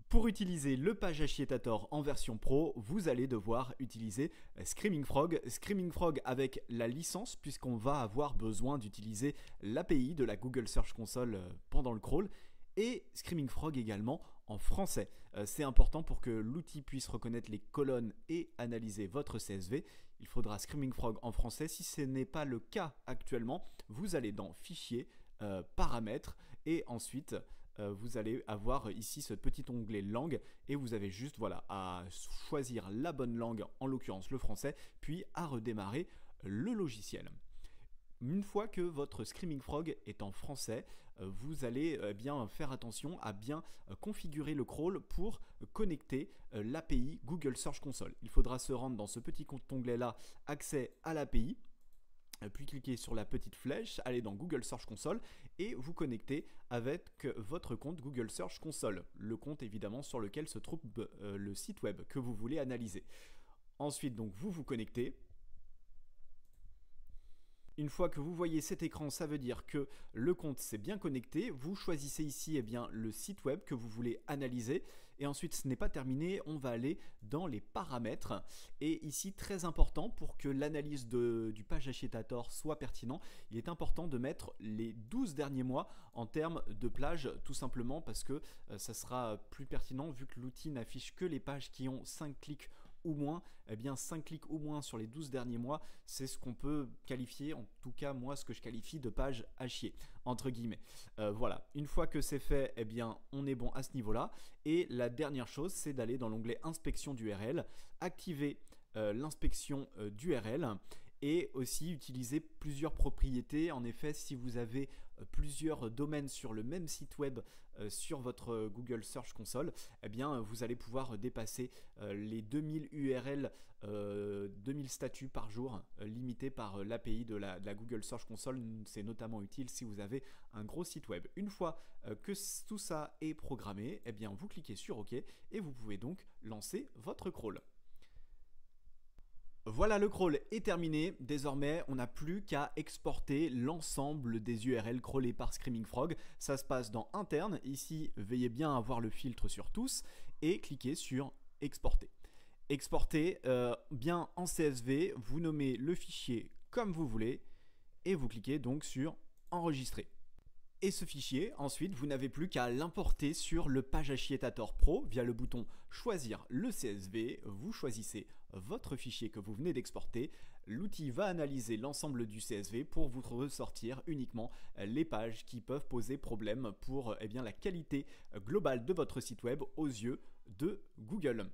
Pour utiliser le Page Agitator en version pro, vous allez devoir utiliser Screaming Frog. Screaming Frog avec la licence, puisqu'on va avoir besoin d'utiliser l'API de la Google Search Console pendant le crawl. Et Screaming Frog également en français. C'est important pour que l'outil puisse reconnaître les colonnes et analyser votre CSV. Il faudra Screaming Frog en français. Si ce n'est pas le cas actuellement, vous allez dans Fichier, Paramètres et ensuite vous allez avoir ici ce petit onglet langue et vous avez juste à choisir la bonne langue, en l'occurrence le français, puis à redémarrer le logiciel. Une fois que votre Screaming Frog est en français, vous allez bien faire attention à bien configurer le crawl pour connecter l'API Google Search Console. Il faudra se rendre dans ce petit onglet là, accès à l'API. Puis cliquez sur la petite flèche, allez dans Google Search Console et vous connectez avec votre compte Google Search Console, le compte évidemment sur lequel se trouve le site web que vous voulez analyser. Ensuite donc vous vous connectez. Une fois que vous voyez cet écran, ça veut dire que le compte s'est bien connecté. Vous choisissez ici le site web que vous voulez analyser. Et ensuite, ce n'est pas terminé, on va aller dans les paramètres. Et ici, très important, pour que l'analyse du Page Agitator soit pertinent, il est important de mettre les 12 derniers mois en termes de plage, tout simplement parce que ça sera plus pertinent vu que l'outil n'affiche que les pages qui ont 5 clics ou moins. 5 clics ou moins sur les 12 derniers mois, c'est ce qu'on peut qualifier, en tout cas moi ce que je qualifie de page à chier, entre guillemets. Voilà, une fois que c'est fait, on est bon à ce niveau-là. Et la dernière chose, c'est d'aller dans l'onglet inspection d'URL, activer l'inspection d'URL et aussi utiliser plusieurs propriétés. En effet, si vous avez plusieurs domaines sur le même site web sur votre Google Search Console, vous allez pouvoir dépasser les 2000 URL, 2000 statuts par jour, limités par l'API de la Google Search Console. C'est notamment utile si vous avez un gros site web. Une fois que tout ça est programmé, vous cliquez sur OK et vous pouvez donc lancer votre crawl. Voilà, le crawl est terminé. Désormais, on n'a plus qu'à exporter l'ensemble des URL crawlées par Screaming Frog. Ça se passe dans Interne. Ici, veillez bien à avoir le filtre sur tous et cliquez sur Exporter. Exporter bien en CSV, vous nommez le fichier comme vous voulez et vous cliquez donc sur Enregistrer. Et ce fichier, ensuite, vous n'avez plus qu'à l'importer sur le Page Agitator Pro via le bouton Choisir le CSV. Vous choisissez votre fichier que vous venez d'exporter. L'outil va analyser l'ensemble du CSV pour vous ressortir uniquement les pages qui peuvent poser problème pour la qualité globale de votre site web aux yeux de Google.